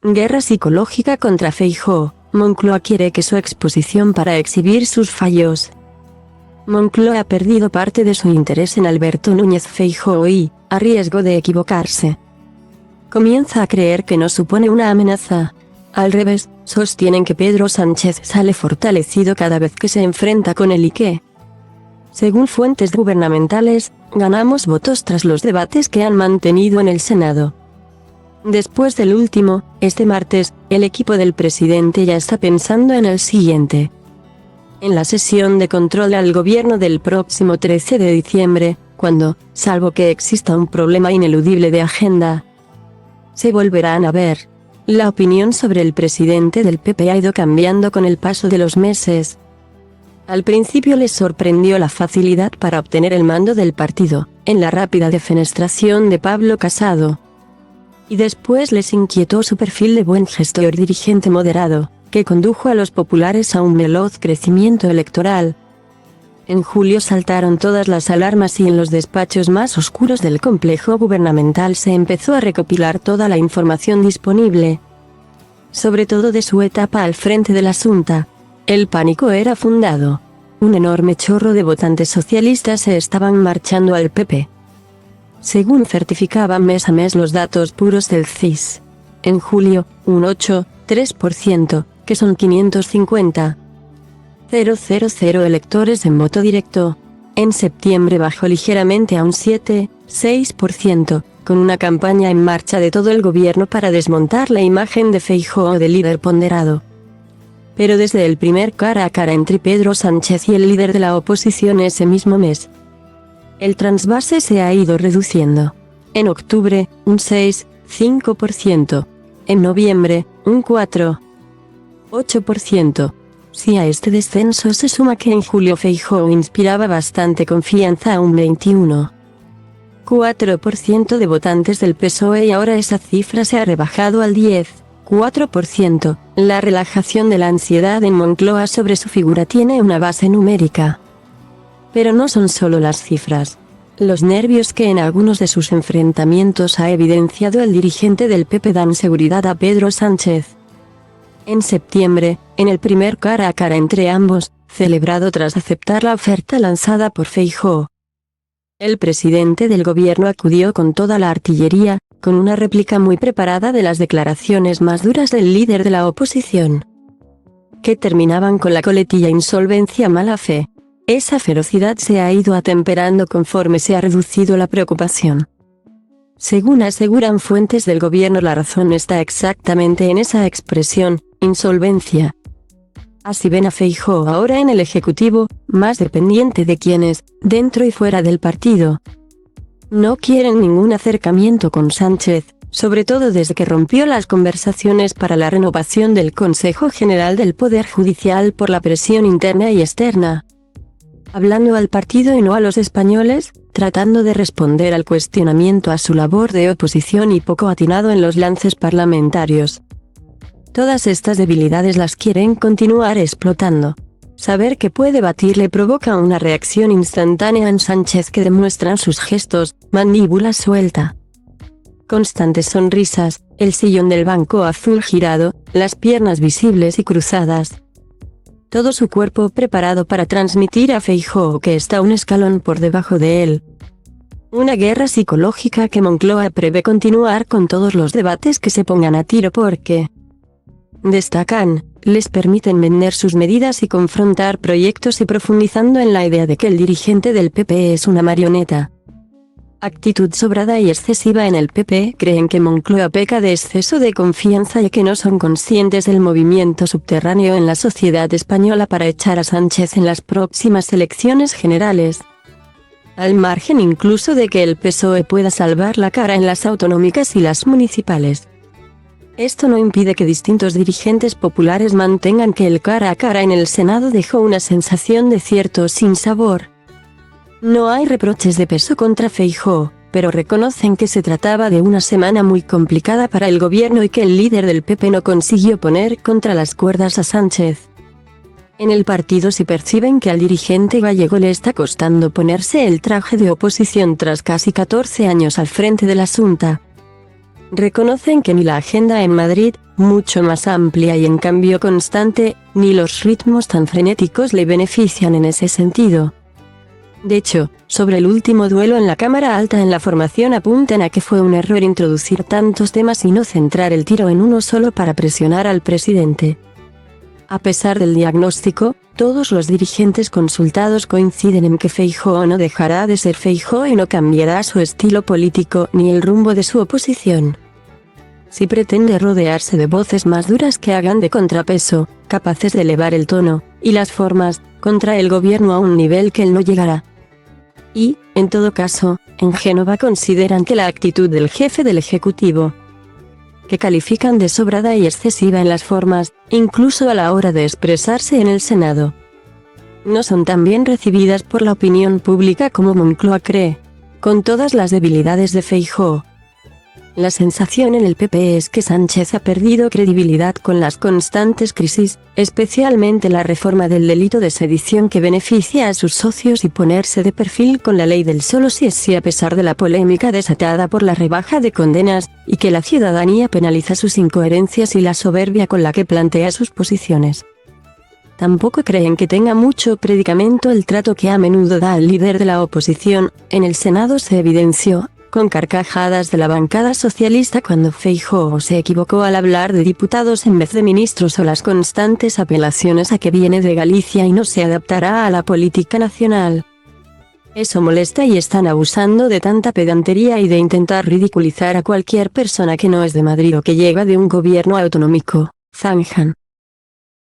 Guerra psicológica contra Feijóo. Moncloa quiere que su exposición para exhibir sus fallos. Moncloa ha perdido parte de su interés en Alberto Núñez Feijóo y, a riesgo de equivocarse, comienza a creer que no supone una amenaza. Al revés, sostienen que Pedro Sánchez sale fortalecido cada vez que se enfrenta con él y que, según fuentes gubernamentales, ganamos votos tras los debates que han mantenido en el Senado. Después del último, este martes, el equipo del presidente ya está pensando en el siguiente. En la sesión de control al gobierno del próximo 13 de diciembre, cuando, salvo que exista un problema ineludible de agenda, se volverán a ver. La opinión sobre el presidente del PP ha ido cambiando con el paso de los meses. Al principio les sorprendió la facilidad para obtener el mando del partido, en la rápida defenestración de Pablo Casado. Y después les inquietó su perfil de buen gestor y dirigente moderado, que condujo a los populares a un veloz crecimiento electoral. En julio saltaron todas las alarmas y en los despachos más oscuros del complejo gubernamental se empezó a recopilar toda la información disponible, sobre todo de su etapa al frente de la Xunta. El pánico era fundado. Un enorme chorro de votantes socialistas se estaban marchando al PP. Según certificaban mes a mes los datos puros del CIS. En julio, un 8,3%, que son 550,000 electores en voto directo. En septiembre bajó ligeramente a un 7,6%, con una campaña en marcha de todo el gobierno para desmontar la imagen de Feijóo de líder ponderado. Pero desde el primer cara a cara entre Pedro Sánchez y el líder de la oposición ese mismo mes, el trasvase se ha ido reduciendo. En octubre, un 6,5%. En noviembre, un 4,8%. Si a este descenso se suma que en julio Feijóo inspiraba bastante confianza a un 21,4% de votantes del PSOE y ahora esa cifra se ha rebajado al 10,4%, la relajación de la ansiedad en Moncloa sobre su figura tiene una base numérica. Pero no son solo las cifras. Los nervios que en algunos de sus enfrentamientos ha evidenciado el dirigente del PP dan seguridad a Pedro Sánchez. En septiembre, en el primer cara a cara entre ambos, celebrado tras aceptar la oferta lanzada por Feijóo, el presidente del gobierno acudió con toda la artillería, con una réplica muy preparada de las declaraciones más duras del líder de la oposición, que terminaban con la coletilla insolvencia mala fe. Esa ferocidad se ha ido atemperando conforme se ha reducido la preocupación. Según aseguran fuentes del gobierno, la razón está exactamente en esa expresión, insolvencia. Así ven a Feijóo ahora en el Ejecutivo, más dependiente de quienes, dentro y fuera del partido, no quieren ningún acercamiento con Sánchez, sobre todo desde que rompió las conversaciones para la renovación del Consejo General del Poder Judicial por la presión interna y externa. Hablando al partido y no a los españoles, tratando de responder al cuestionamiento a su labor de oposición y poco atinado en los lances parlamentarios. Todas estas debilidades las quieren continuar explotando. Saber que puede batirle provoca una reacción instantánea en Sánchez que demuestran sus gestos, mandíbula suelta, constantes sonrisas, el sillón del banco azul girado, las piernas visibles y cruzadas. Todo su cuerpo preparado para transmitir a Feijóo que está un escalón por debajo de él. Una guerra psicológica que Moncloa prevé continuar con todos los debates que se pongan a tiro porque, destacan, les permiten vender sus medidas y confrontar proyectos y profundizando en la idea de que el dirigente del PP es una marioneta. Actitud sobrada y excesiva en el PP. Creen que Moncloa peca de exceso de confianza y que no son conscientes del movimiento subterráneo en la sociedad española para echar a Sánchez en las próximas elecciones generales. Al margen incluso de que el PSOE pueda salvar la cara en las autonómicas y las municipales. Esto no impide que distintos dirigentes populares mantengan que el cara a cara en el Senado dejó una sensación de cierto sinsabor. No hay reproches de peso contra Feijóo, pero reconocen que se trataba de una semana muy complicada para el gobierno y que el líder del PP no consiguió poner contra las cuerdas a Sánchez. En el partido sí perciben que al dirigente gallego le está costando ponerse el traje de oposición tras casi 14 años al frente de la Xunta. Reconocen que ni la agenda en Madrid, mucho más amplia y en cambio constante, ni los ritmos tan frenéticos le benefician en ese sentido. De hecho, sobre el último duelo en la Cámara Alta en la formación apuntan a que fue un error introducir tantos temas y no centrar el tiro en uno solo para presionar al presidente. A pesar del diagnóstico, todos los dirigentes consultados coinciden en que Feijóo no dejará de ser Feijóo y no cambiará su estilo político ni el rumbo de su oposición. Si pretende rodearse de voces más duras que hagan de contrapeso, capaces de elevar el tono y las formas contra el gobierno a un nivel que él no llegará. Y, en todo caso, en Génova consideran que la actitud del jefe del Ejecutivo, que califican de sobrada y excesiva en las formas, incluso a la hora de expresarse en el Senado, no son tan bien recibidas por la opinión pública como Moncloa cree. Con todas las debilidades de Feijóo, la sensación en el PP es que Sánchez ha perdido credibilidad con las constantes crisis, especialmente la reforma del delito de sedición que beneficia a sus socios y ponerse de perfil con la ley del solo sí es sí a pesar de la polémica desatada por la rebaja de condenas, y que la ciudadanía penaliza sus incoherencias y la soberbia con la que plantea sus posiciones. Tampoco creen que tenga mucho predicamento el trato que a menudo da al líder de la oposición. En el Senado se evidenció, con carcajadas de la bancada socialista cuando Feijóo se equivocó al hablar de diputados en vez de ministros o las constantes apelaciones a que viene de Galicia y no se adaptará a la política nacional. Eso molesta y están abusando de tanta pedantería y de intentar ridiculizar a cualquier persona que no es de Madrid o que llega de un gobierno autonómico, zanjan.